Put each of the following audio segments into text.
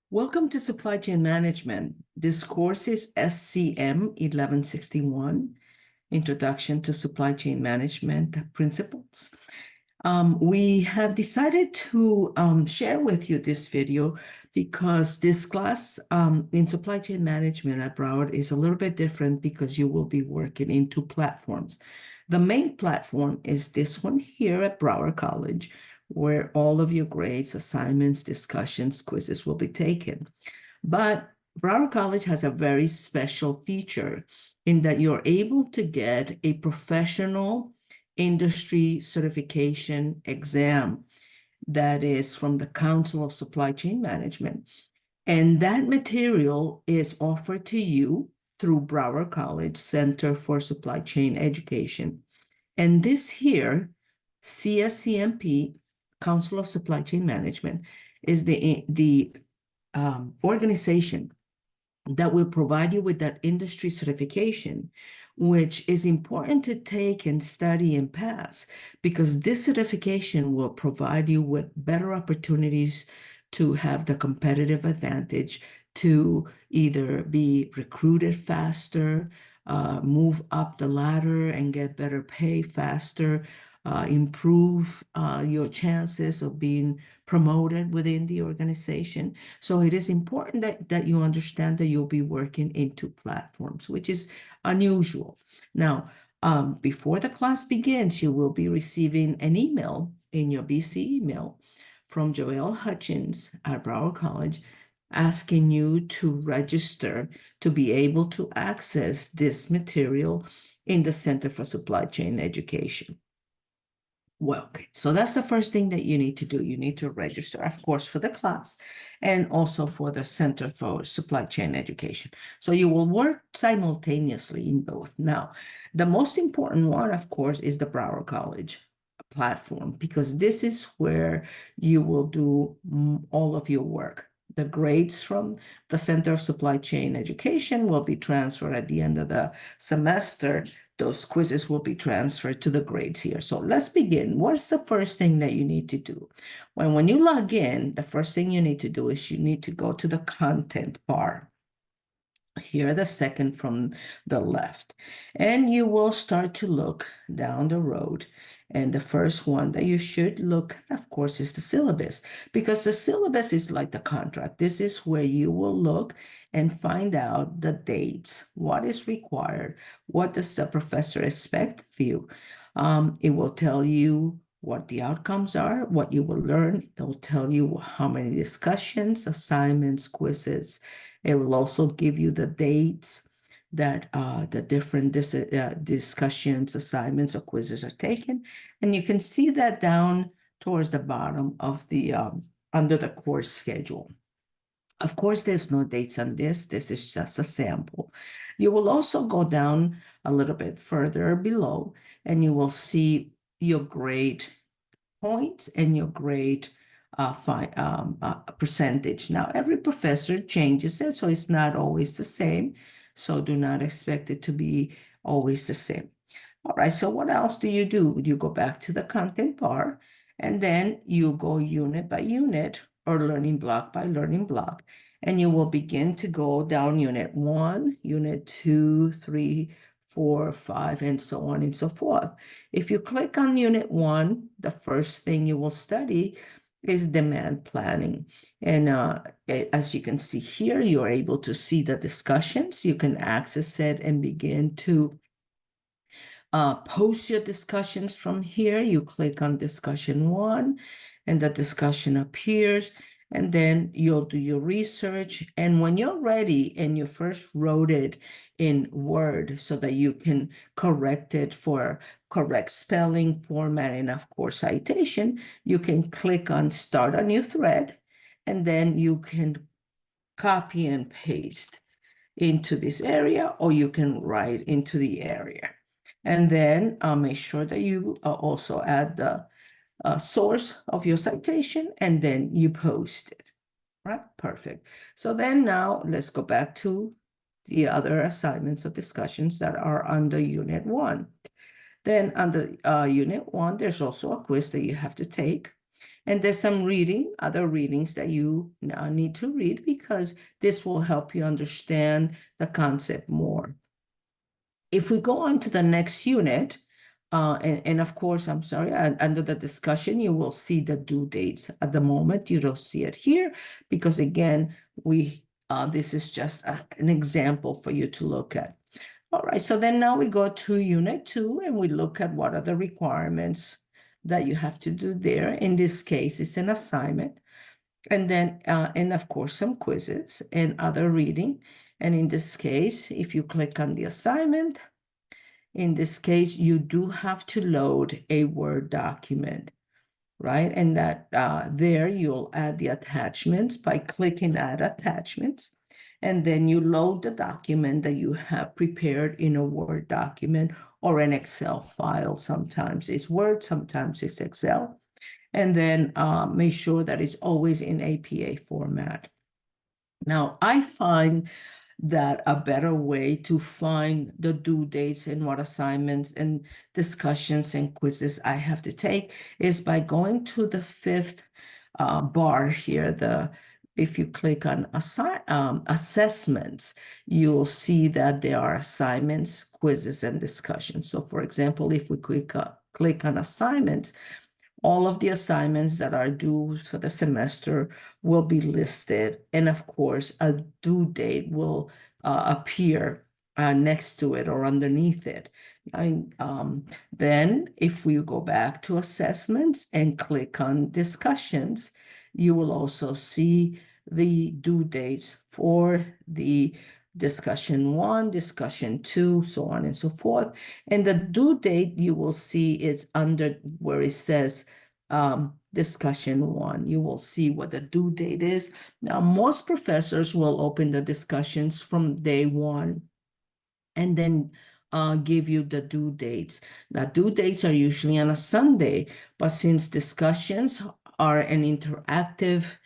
Welcome to Supply Chain Management. This course is SCM1161, Introduction to Supply Chain Management Principles. We have decided to share with you this video because this class in supply chain management at Broward is a little bit different because you will be working in two platforms. The main platform is this one here at Broward College, where all of your grades, assignments, discussions, quizzes will be taken. But Broward College has a very special feature in that you're able to get a professional industry certification exam that is from the Council of Supply Chain Management. And that material is offered to you through Broward College Center for Supply Chain Education. And this here, CSCMP, Council of Supply Chain Management, is the organization that will provide you with that industry certification, which is important to take and study and pass, because this certification will provide you with better opportunities to have the competitive advantage to either be recruited faster, move up the ladder and get better pay faster, improve your chances of being promoted within the organization. So it is important that you understand that you'll be working in two platforms, which is unusual. Now, before the class begins, you will be receiving an email in your BC email from Joelle Hutchins at Broward College asking you to register to be able to access this material in the Center for Supply Chain Education. Well, okay, so that's the first thing that you need to do. You need to register, of course, for the class and also for the Center for Supply Chain Education. So you will work simultaneously in both. Now, the most important one, of course, is the Broward College platform, because this is where you will do all of your work. The grades from the Center of Supply Chain Education will be transferred at the end of the semester. Those quizzes will be transferred to the grades here. So let's begin. What's the first thing that you need to do? When you log in, the first thing you need to do is you need to go to the content bar. Here, the second from the left. And you will start to look down the road. And the first one that you should look at, of course, is the syllabus, because the syllabus is like the contract. This is where you will look and find out the dates, what is required, what does the professor expect of you. It will tell you what the outcomes are, what you will learn. It will tell you how many discussions, assignments, quizzes. It will also give you the dates that the different discussions, assignments, or quizzes are taken. And you can see that down towards the bottom of the under the course schedule. Of course, there's no dates on this. This is just a sample. You will also go down a little bit further below, and you will see your grade points and your grade percentage. Now, every professor changes it, so it's not always the same. So do not expect it to be always the same. All right, so what else do? You go back to the content bar, and then you go unit by unit or learning block by learning block, and you will begin to go down unit 1, unit 2, 3, 4, 5, and so on and so forth. If you click on unit 1, the first thing you will study is demand planning. And as you can see here, you're able to see the discussions. You can access it and begin to post your discussions from here. You click on discussion 1 and the discussion appears, and then you'll do your research. And when you're ready and you first wrote it in Word so that you can correct it for correct spelling, format, and of course citation, you can click on start a new thread, and then you can copy and paste into this area, or you can write into the area. And then make sure that you also add the source of your citation, and then you post it, right? Perfect. So then now let's go back to the other assignments or discussions that are under Unit 1. Then under Unit 1, there's also a quiz that you have to take. And there's some other readings that you need to read because this will help you understand the concept more. If we go on to the next unit, and of course, I'm sorry, under the discussion, you will see the due dates. At the moment, you don't see it here because again, this is just an example for you to look at. All right, so then now we go to Unit 2 and we look at what are the requirements that you have to do there. In this case, it's an assignment. And then, and of course, some quizzes and other reading. And in this case, if you click on the assignment, in this case, you do have to load a Word document, right? And that there you'll add the attachments by clicking Add Attachments. And then you load the document that you have prepared in a Word document or an Excel file. Sometimes it's Word, sometimes it's Excel. And then make sure that it's always in APA format. Now, I find that a better way to find the due dates and what assignments and discussions and quizzes I have to take is by going to the fifth bar here. If you click on assessments, you'll see that there are assignments, quizzes, and discussions. So for example, if we click on assignments, all of the assignments that are due for the semester will be listed. And of course, a due date will appear next to it or underneath it. Then if we go back to assessments and click on discussions, you will also see the due dates for the discussion 1, discussion 2, so on and so forth. And the due date you will see is under where it says discussion 1. You will see what the due date is. Now, most professors will open the discussions from day 1 and then give you the due dates. Now, due dates are usually on a Sunday, but since discussions are an interactive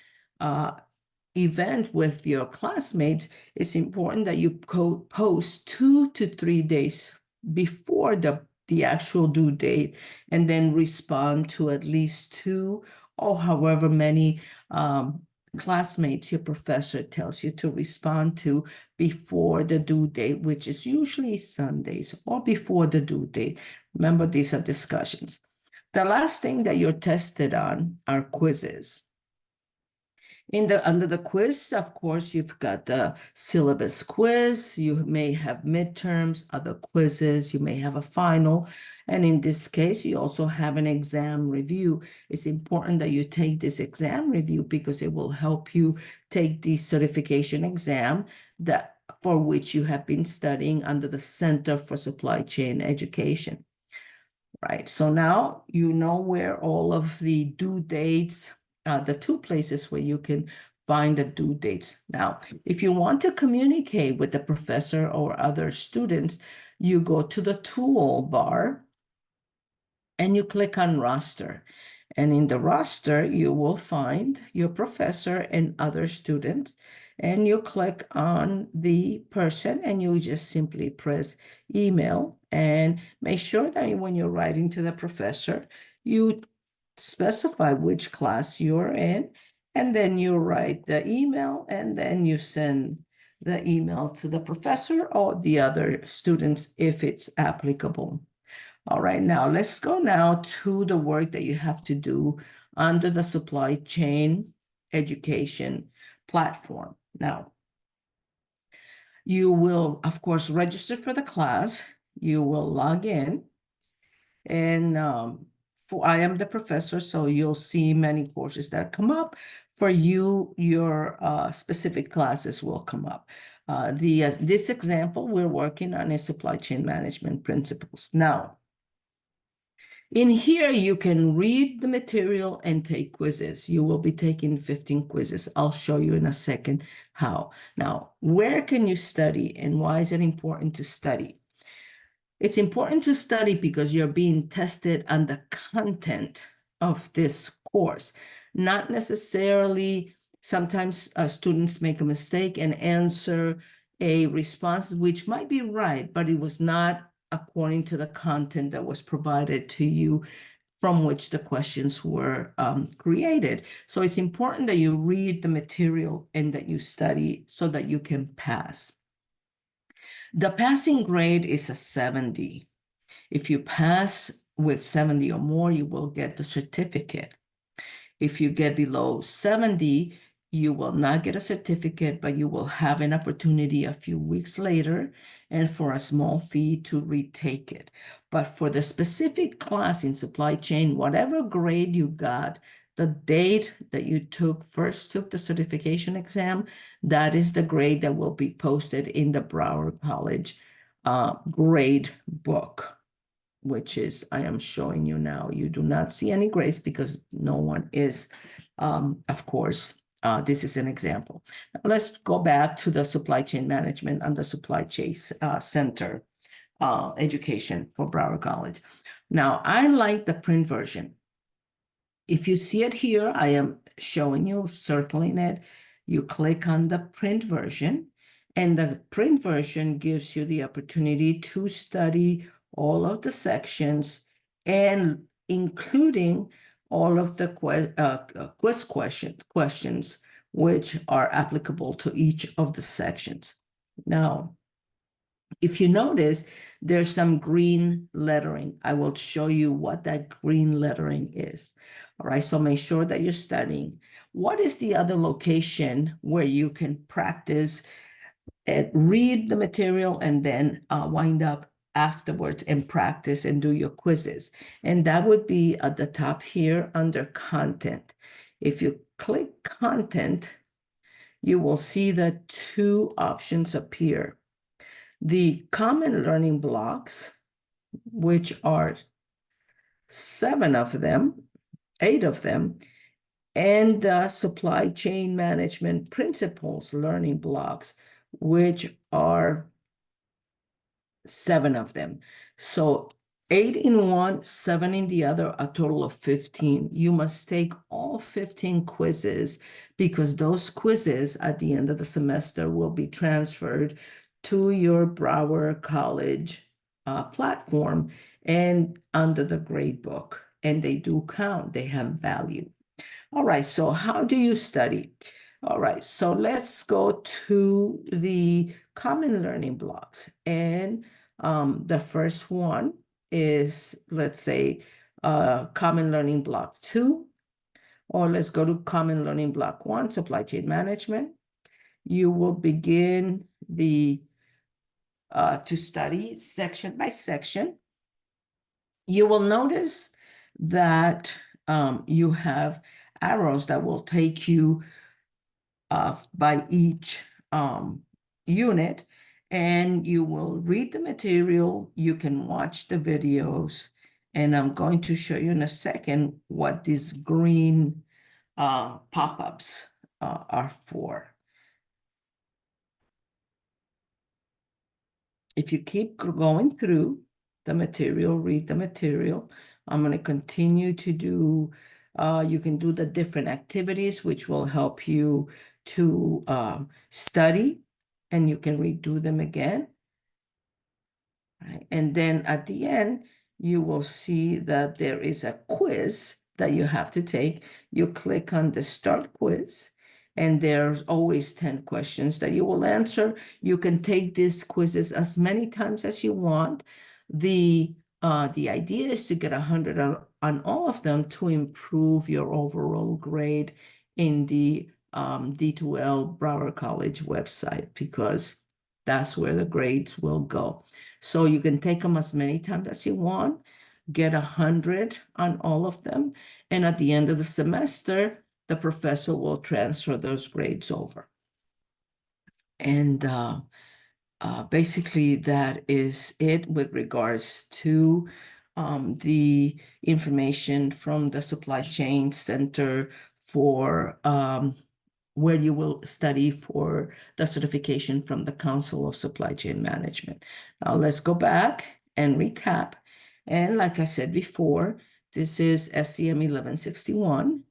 event with your classmates, it's important that you post 2 to 3 days before the actual due date and then respond to at least 2 or however many classmates your professor tells you to respond to before the due date, which is usually Sundays or before the due date. Remember, these are discussions. The last thing that you're tested on are quizzes. Under the quiz, of course, you've got the syllabus quiz, you may have midterms, other quizzes, you may have a final, and in this case, you also have an exam review. It's important that you take this exam review because it will help you take the certification exam for which you have been studying under the Center for Supply Chain Education. Right, so now you know where all of the due dates, the 2 places where you can find the due dates. Now, if you want to communicate with the professor or other students, you go to the toolbar and you click on roster. And in the roster, you will find your professor and other students. And you click on the person and you just simply press email and make sure that when you're writing to the professor, you specify which class you're in, and then you write the email and then you send the email to the professor or the other students if it's applicable. All right, now let's go now to the work that you have to do under the supply chain education platform. Now, you will, of course, register for the class. You will log in. And I am the professor, so you'll see many courses that come up. For you, your specific classes will come up. This example we're working on is supply chain management principles. Now, in here, you can read the material and take quizzes. You will be taking 15 quizzes. I'll show you in a second how. Now, where can you study and why is it important to study? It's important to study because you're being tested on the content of this course, not necessarily. Sometimes students make a mistake and answer a response which might be right, but it was not according to the content that was provided to you from which the questions were created. So it's important that you read the material and that you study so that you can pass. The passing grade is a 70. If you pass with 70 or more, you will get the certificate. If you get below 70, you will not get a certificate, but you will have an opportunity a few weeks later and for a small fee to retake it. But for the specific class in supply chain, whatever grade you got, the date that you first took the certification exam, that is the grade that will be posted in the Broward College grade book, which is, I am showing you now. You do not see any grades because no one is, of course, this is an example. Now let's go back to the supply chain management and the supply chain center education for Broward College. Now, I like the print version. If you see it here, I am showing you, circling it. You click on the print version, and the print version gives you the opportunity to study all of the sections and including all of the quiz questions which are applicable to each of the sections. Now, if you notice, there's some green lettering. I will show you what that green lettering is. All right, so make sure that you're studying. What is the other location where you can practice and read the material and then wind up afterwards and practice and do your quizzes? And that would be at the top here under content. If you click content, you will see that two options appear. The common learning blocks, which are 7 of them, 8 of them, and the supply chain management principles learning blocks, which are 7 of them. So 8 in one, 7 in the other, a total of 15. You must take all 15 quizzes because those quizzes at the end of the semester will be transferred to your Broward College platform and under the grade book. And they do count, they have value. All right, so how do you study? All right, so let's go to the common learning blocks. And the first one is, let's say, common learning block 2, or let's go to common learning block 1, supply chain management. You will begin to study section by section. You will notice that you have arrows that will take you by each unit, and you will read the material. You can watch the videos, and I'm going to show you in a second what these green pop-ups are for. If you keep going through the material, read the material, I'm going to continue to do, you can do the different activities, which will help you to study, and you can redo them again. Right? And then at the end, you will see that there is a quiz that you have to take. You click on the start quiz, and there's always 10 questions that you will answer. You can take these quizzes as many times as you want. The idea is to get 100 on all of them to improve your overall grade in the D2L Broward College website, because that's where the grades will go. So you can take them as many times as you want, get 100 on all of them, and at the end of the semester, the professor will transfer those grades over. And basically, that is it with regards to the information from the Supply Chain Center for where you will study for the certification from the Council of Supply Chain Management. Now let's go back and recap. And like I said before, this is SCM1161.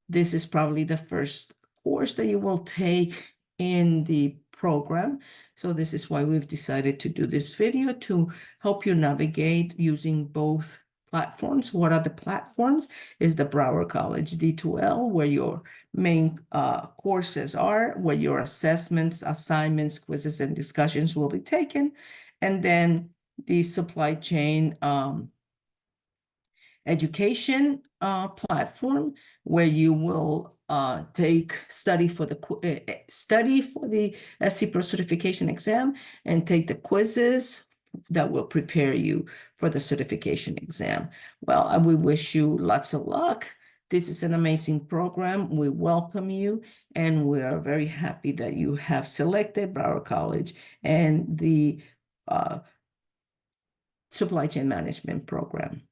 This is probably the first course that you will take in the program. So this is why we've decided to do this video, to help you navigate using both platforms. What are the platforms? Is the Broward College D2L, where your main courses are, where your assessments, assignments, quizzes, and discussions will be taken. And then the supply chain education platform, where you will study for the SC Pro certification exam and take the quizzes that will prepare you for the certification exam. Well, we wish you lots of luck. This is an amazing program. We welcome you, and we are very happy that you have selected Broward College and the supply chain management program.